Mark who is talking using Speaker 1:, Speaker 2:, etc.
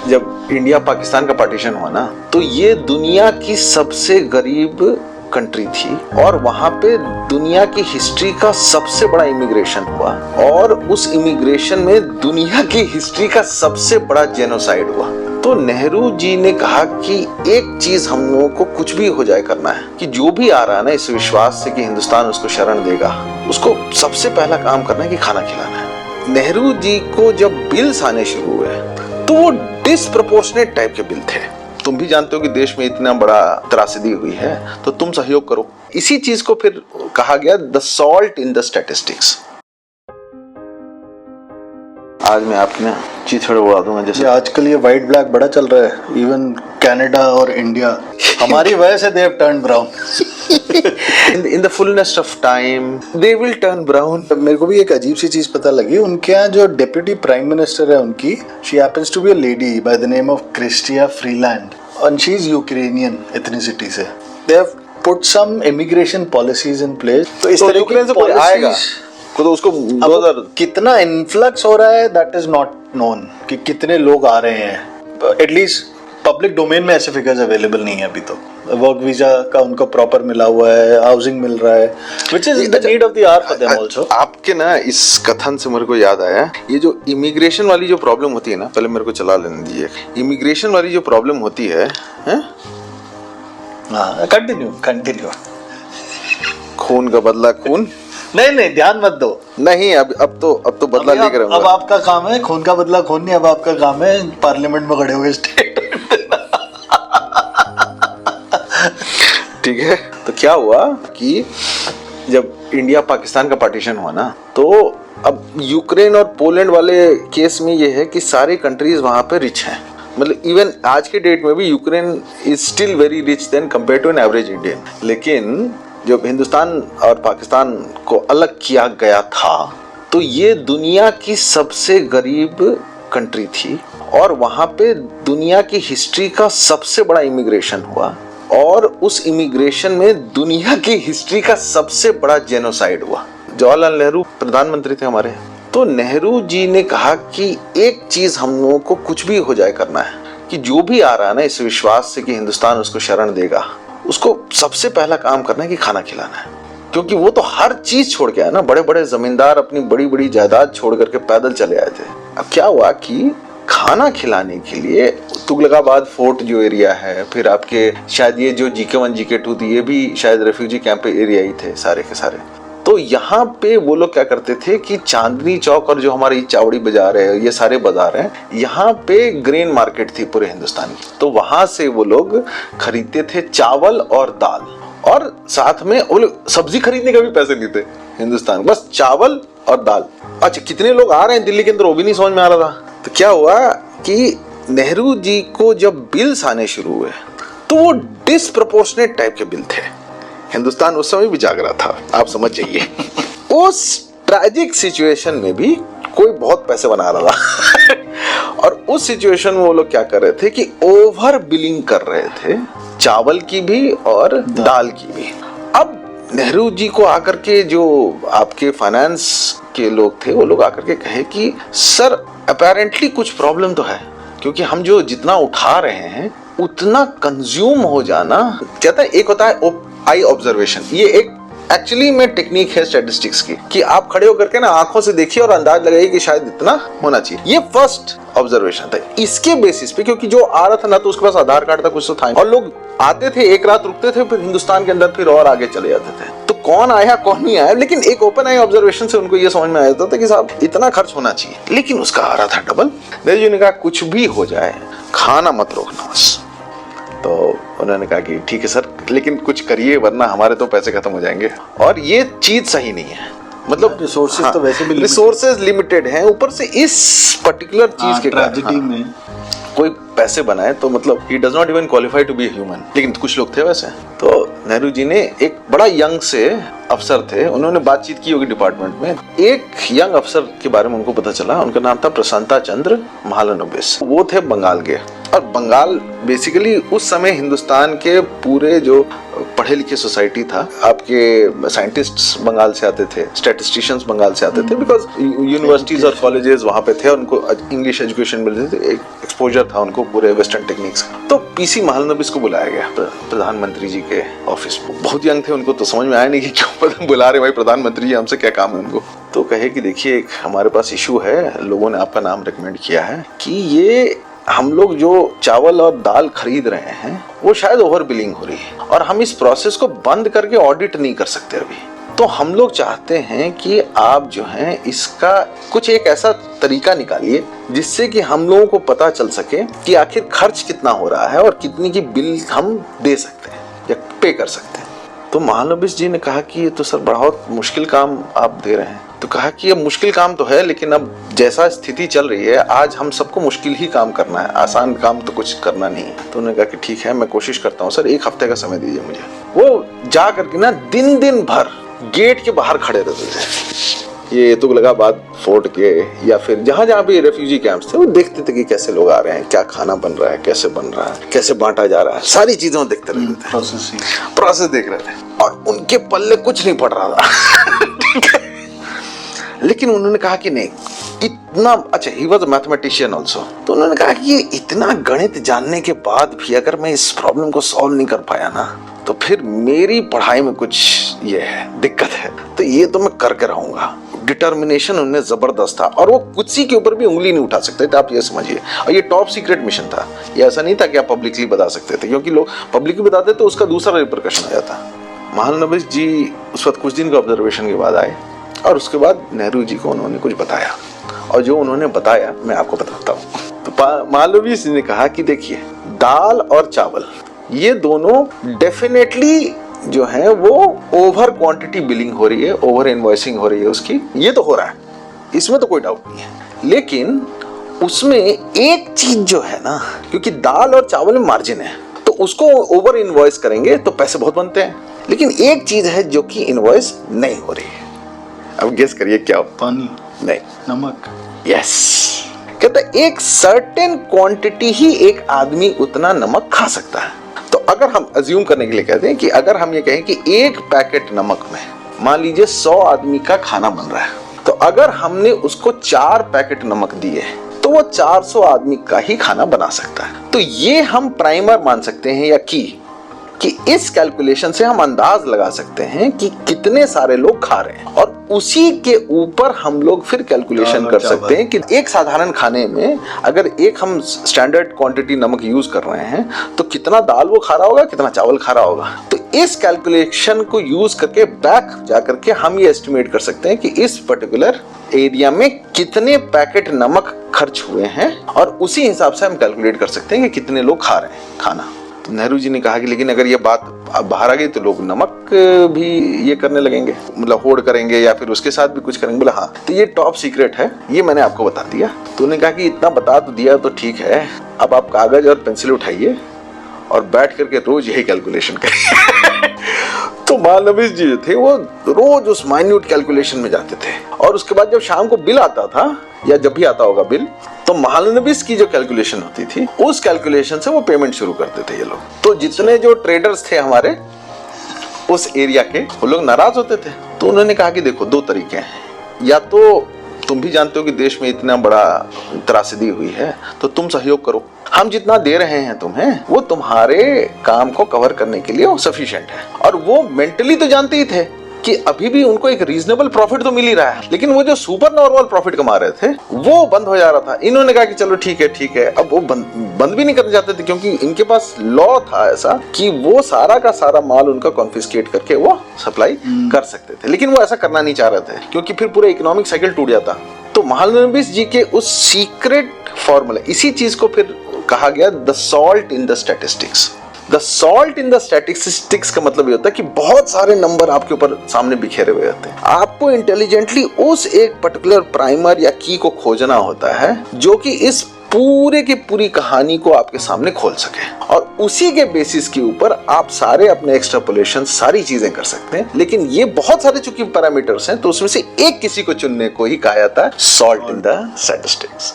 Speaker 1: जब इंडिया पाकिस्तान का पार्टीशन हुआ ना, तो ये दुनिया की सबसे गरीब कंट्री थी और वहां पे दुनिया की हिस्ट्री का सबसे बड़ा इमिग्रेशन हुआ और उस इमिग्रेशन में दुनिया की हिस्ट्री का सबसे बड़ा जेनोसाइड हुआ। तो नेहरू जी ने कहा कि एक चीज हम लोगों को कुछ भी हो जाए करना है कि जो भी आ रहा है ना इस विश्वास से कि हिंदुस्तान उसको शरण देगा, उसको सबसे पहला काम करना है कि खाना खिलाना है। नेहरू जी को जब बिल्स आने शुरू हुए तो वो डिसप्रोपोर्शनेट टाइप के बिल थे। तुम भी जानते हो कि देश में इतना बड़ा त्रासदी हुई है तो तुम सहयोग करो। इसी चीज को फिर कहा गया the salt in the statistics. आज मैं आपने चीथड़े उड़ा दूंगा। जैसे
Speaker 2: आजकल ये व्हाइट ब्लैक बड़ा चल रहा है, इवन कनाडा और इंडिया हमारी वजह से they have turn brown.
Speaker 1: in the fullness of time they will turn brown।
Speaker 2: मेरे को भी एक अजीब सी चीज पता लगी, उनके यहाँ जो डिप्यूटी प्राइम मिनिस्टर है उनकी, she happens to be a lady by the name of Chrystia Freeland and she is Ukrainian ethnicity से। They have put some immigration policies in place. तो इस तरह
Speaker 1: यूक्रेन से कोई आएगा तो उसको 2000
Speaker 2: कितना इन्फ्लक्स हो रहा है दैट इज नॉट नोन कि कितने लोग आ रहे हैं। एटलीस्ट पब्लिक डोमेन में ऐसे फिगर्स अवेलेबल नहीं है अभी। तो वर्क वीजा का उनको प्रॉपर मिला हुआ है, हाउसिंग मिल रहा है, which is the need of the hour for them also.
Speaker 1: आपके ना इस कथन से मेरे को याद आया, ये जो इमिग्रेशन वाली जो प्रॉब्लम होती है ना, पहले मेरे को चला लेने दीजिए। इमिग्रेशन वाली जो प्रॉब्लम होती है,
Speaker 2: हाँ कंटिन्यू।
Speaker 1: खून का बदला खून।
Speaker 2: नहीं ध्यान मत दो।
Speaker 1: नहीं अब तो बदला लेकर रहूंगा।
Speaker 2: अब आपका काम है खून का बदला खून नहीं, अब आपका काम है पार्लियामेंट में खड़े हुए स्टेट।
Speaker 1: ठीक है, तो क्या हुआ कि जब इंडिया पाकिस्तान का पार्टीशन हुआ ना, तो अब यूक्रेन और पोलैंड वाले केस में ये है कि सारी कंट्रीज वहां पे रिच हैं। मतलब इवन आज के डेट में भी Ukraine is still very rich than compare to an average Indian. लेकिन जब हिंदुस्तान और पाकिस्तान को अलग किया गया था तो ये दुनिया की सबसे गरीब कंट्री थी और वहां पे दुनिया की हिस्ट्री का सबसे बड़ा इमिग्रेशन हुआ और उस इमिग्रेशन में दुनिया की हिस्ट्री का सबसे बड़ा जेनोसाइड हुआ। जवाहरलाल नेहरू प्रधानमंत्री थे हमारे। तो नेहरू जी ने कहा कि एक चीज हम लोगों को कुछ भी हो जाए करना है कि जो भी आ रहा है ना इस विश्वास से कि हिंदुस्तान उसको शरण देगा, उसको सबसे पहला काम करना है कि खाना खिलाना है। क्योंकि वो तो हर चीज छोड़ के आया ना, बड़े बड़े जमींदार अपनी बड़ी बड़ी जायदाद छोड़ करके पैदल चले आए थे। अब क्या हुआ कि खाना खिलाने के लिए तुगलकाबाद फोर्ट जो एरिया है, फिर आपके शायद ये जो GK1 GK2 थी, ये भी शायद रेफ्यूजी कैंप एरिया ही थे सारे के सारे। तो यहाँ पे वो लोग क्या करते थे कि चांदनी चौक और जो हमारी चावड़ी बाजार है, ये सारे बाजार हैं, यहाँ पे ग्रेन मार्केट थी पूरे हिंदुस्तान की। तो वहां से वो लोग खरीदते थे चावल और दाल, और साथ में वो लोग सब्जी खरीदने का भी पैसे नहीं थे हिंदुस्तान, बस चावल और दाल। अच्छा, कितने लोग आ रहे हैं दिल्ली के अंदर वो भी नहीं समझ में आ रहा था। तो क्या हुआ कि नेहरू जी को जब बिल्स आने शुरू हुए तो वो डिसप्रोपोर्शनेट टाइप के बिल थे। हिंदुस्तान उस समय भी जाग रहा था, आप समझ जाइए। उस ट्रैजिक सिचुएशन में भी कोई बहुत पैसे बना रहा था। और उस सिचुएशन में वो लोग क्या कर रहे थे कि ओवर बिलिंग कर रहे थे, चावल की भी और दाल की भी। अब नेहरू जी को आकर के जो आपके फाइनेंस के लोग थे, वो लोग आकर के कहे कि सर अपेरेंटली कुछ प्रॉब्लम तो है, क्योंकि हम जो जितना उठा रहे हैं उतना कंज्यूम हो जाना। कहता है एक होता है आई ऑब्जर्वेशन, ये एक एक्चुअली में टेक्निक है स्टैटिस्टिक्स की कि आप खड़े होकर के ना आंखों से देखिए और अंदाज लगाइए कि शायद इतना होना चाहिए। ये फर्स्ट ऑब्जर्वेशन था। इसके बेसिस पे, क्योंकि जो आ रहा था ना तो उसके पास आधार कार्ड था, कुछ तो था, और लोग आते थे, एक रात रुकते थे, फिर हिंदुस्तान के अंदर फिर और आगे चले जाते थे। तो कौन आया कौन नहीं आया, लेकिन एक ओपन आई ऑब्जर्वेशन से उनको ये समझ में आया था कि साहब इतना खर्च होना चाहिए, लेकिन उसका आ रहा था डबल। नेहरू जी ने कहा कुछ भी हो जाए खाना मत रोकना बस। तो उन्होंने कहा कि ठीक है सर, लेकिन कुछ करिए वरना हमारे तो पैसे खत्म हो जाएंगे। और ये चीज सही नहीं है, मतलब
Speaker 2: रिसोर्सेज तो वैसे भी
Speaker 1: रिसोर्सेज लिमिटेड हैं, ऊपर से इस पर्टिकुलर चीज के
Speaker 2: ट्रेजेडी में
Speaker 1: कोई पैसे बनाए तो मतलब ही does not even qualify to be human. लेकिन कुछ लोग थे वैसे। तो नेहरू जी ने एक बड़ा यंग से अफसर थे, उन्होंने बातचीत की होगी डिपार्टमेंट में। एक यंग अफसर के बारे में उनको पता चला, उनका नाम था प्रशांता चंद्र महालनोबिस। वो थे बंगाल के। और बंगाल बेसिकली उस समय हिंदुस्तान के पूरे जो पढ़े लिखे सोसाइटी था, आपके साइंटिस्ट्स बंगाल से आते थे, स्टैटिस्टिशियंस बंगाल से आते थे, बिकॉज यूनिवर्सिटीज और कॉलेजेस वहाँ पे थे और उनको इंग्लिश एजुकेशन मिल रही थी, एक एक्सपोजर था उनको पूरे वेस्टर्न टेक्निक्स का। तो पीसी महालनोबिस को बुलाया गया प्रधानमंत्री जी के ऑफिस में। बहुत यंग थे, उनको तो समझ में आया नहीं कि क्यों बुला रहे भाई प्रधानमंत्री जी, हमसे क्या काम है उनको। तो कहे कि देखिए एक हमारे पास इशू है, लोगों ने आपका नाम रिकमेंड किया है कि ये हम लोग जो चावल और दाल खरीद रहे हैं वो शायद ओवर बिलिंग हो रही है और हम इस प्रोसेस को बंद करके ऑडिट नहीं कर सकते अभी। तो हम लोग चाहते हैं कि आप जो है इसका कुछ एक ऐसा तरीका निकालिए जिससे कि हम लोगों को पता चल सके कि आखिर खर्च कितना हो रहा है और कितनी की बिल हम दे सकते हैं या पे कर सकते हैं। तो महालनोबिस जी ने कहा कि ये तो सर बहुत मुश्किल काम आप दे रहे हैं। तो कहा कि ये मुश्किल काम तो है, लेकिन अब जैसा स्थिति चल रही है आज हम सबको मुश्किल ही काम करना है, आसान काम तो कुछ करना नहीं है। तो उन्होंने कहा कि ठीक है मैं कोशिश करता हूँ सर, 1 हफ्ते का समय दीजिए मुझे। वो जा करके ना दिन भर गेट के बाहर खड़े रहते थे, ये तुगलकाबाद फोर्ट के या फिर जहाँ जहाँ भी रेफ्यूजी कैंप्स थे, वो देखते थे कि कैसे लोग आ रहे हैं, क्या खाना बन रहा है, कैसे बन रहा है, कैसे बांटा जा रहा है, सारी चीजें देखते रहते थे, प्रोसेस देख रहे थे और उनके पल्ले कुछ नहीं पड़ रहा था। लेकिन उन्होंने कहा कि नहीं इतना अच्छा, ही वॉज मैथमेटिशियन ऑल्सो, तो उन्होंने कहा कि ये इतना गणित जानने के बाद भी अगर मैं इस प्रॉब्लम को सॉल्व नहीं कर पाया ना तो फिर मेरी पढ़ाई में कुछ ये है दिक्कत है, तो ये तो मैं करके रहूंगा। डिटर्मिनेशन उनमें जबरदस्त था और वो कुछ के ऊपर भी उंगली नहीं उठा सकते थे, आप ये समझिए। और ये टॉप सीक्रेट मिशन था, ये ऐसा नहीं था कि आप पब्लिकली बता सकते थे, क्योंकि लोग पब्लिकली बताते तो उसका दूसरा रिपरकशन आ जाता। महालनोबिस जी उस वक्त कुछ दिन के ऑब्जर्वेशन के बाद आए और उसके बाद नेहरू जी को उन्होंने कुछ बताया और जो उन्होंने बताया मैं आपको बताता हूँ। तो महालनोबिस जी ने कहा कि देखिए दाल और चावल ये दोनों डेफिनेटली जो है वो ओवर क्वांटिटी बिलिंग हो रही है, ओवर इनवॉइसिंग हो रही है उसकी, ये तो हो रहा है, इसमें तो कोई डाउट नहीं है। लेकिन उसमें एक चीज जो है ना, क्योंकि दाल और चावल में मार्जिन है तो उसको ओवर इनवॉइस करेंगे तो पैसे बहुत बनते हैं, लेकिन एक चीज है जो कि इनवॉइस नहीं हो रही है। अब गेस करिए क्या?
Speaker 2: पानी?
Speaker 1: नहीं,
Speaker 2: नमक।
Speaker 1: यस, कहते एक सर्टेन क्वांटिटी ही एक आदमी उतना नमक खा सकता है। तो अगर हम अज्यूम करने के लिए कहते हैं कि अगर हम ये कहें कि एक पैकेट नमक में मान लीजिए 100 आदमी का खाना बन रहा है, तो अगर हमने उसको 4 पैकेट नमक दिए तो वो 400 आदमी का ही खाना बना सकता है। तो ये हम प्राइमर मान सकते हैं या कि इस कैलकुलेशन से हम अंदाज लगा सकते हैं कि कितने सारे लोग खा रहे हैं और उसी के ऊपर हम लोग फिर कैलकुलेशन कर सकते हैं कि एक साधारण खाने में अगर एक हम स्टैंडर्ड क्वांटिटी नमक यूज कर रहे हैं तो कितना दाल वो खा रहा होगा, कितना चावल खा रहा होगा। तो इस कैलकुलेशन को यूज करके बैक जा करके हम ये एस्टिमेट कर सकते हैं कि इस पर्टिकुलर एरिया में कितने पैकेट नमक खर्च हुए हैं और उसी हिसाब से हम कैलकुलेट कर सकते हैं कि कितने लोग खा रहे हैं खाना। तो नेहरू जी ने कहा कि लेकिन अगर ये बात बाहर आ गई तो लोग नमक भी ये करने लगेंगे, मतलब होड़ करेंगे या फिर उसके साथ भी कुछ करेंगे। बोला हाँ, तो ये टॉप सीक्रेट है, ये मैंने आपको बता दिया। तो उन्होंने कहा कि इतना बता तो दिया तो ठीक है, अब आप कागज और पेंसिल उठाइए और बैठ करके रोज यही कैलकुलेशन करिए। तो महालनोबिस जी जो थे वो रोज उस माइन्यूट कैलकुलेशन में जाते थे और उसके बाद जब शाम को बिल आता था या जब भी आता होगा बिल, तो महालनोबिस की जो कैलकुलेशन होती थी उस कैलकुलेशन से वो पेमेंट शुरू करते थे ये लोग। तो जितने जो ट्रेडर्स थे हमारे उस एरिया के, वो लोग नाराज होते थे। तो उन्होंने कहा कि देखो 2 तरीके हैं, या तो तुम भी जानते हो कि देश में इतना बड़ा त्रासदी हुई है तो तुम सहयोग करो, हम जितना दे रहे हैं तुम्हें वो तुम्हारे काम को कवर करने के लिए सफिशिएंट है। और वो मेंटली तो जानते ही थे कि अभी भी उनको एक रीजनेबल प्रॉफिट तो मिल ही रहा है, लेकिन वो जो सुपर नॉर्मल प्रॉफिट कमा रहे थे वो बंद हो जा रहा था। इन्होंने कहा कि चलो ठीक है। अब वो बंद भी नहीं करना चाहते थे क्योंकि इनके पास लॉ था ऐसा कि वो सारा का सारा माल उनका कॉन्फिस्केट करके वो सप्लाई कर सकते थे, लेकिन वो ऐसा करना नहीं चाह रहे थे क्योंकि फिर पूरा इकोनॉमिक साइकिल टूट जाता। तो महालनोबिस जी के उस सीक्रेट फॉर्मूला, इसी चीज को फिर कहा गया the salt in the statistics. The salt in the statistics का मतलब ये होता है कि बहुत सारे नंबर आपके ऊपर सामने बिखेरे हुए होते हैं, आपको इंटेलिजेंटली उस एक पर्टिकुलर प्राइमर या की को खोजना होता है जो कि इस पूरे की पूरी कहानी को आपके सामने खोल सके, और उसी के बेसिस के ऊपर आप सारे अपने एक्सट्रापोलेशन सारी चीजें कर सकते हैं। लेकिन ये बहुत सारे चूंकि पैरामीटर्स हैं तो उसमें से एक किसी को चुनने को ही कहा जाता है सॉल्ट इन द स्टैटिस्टिक्स।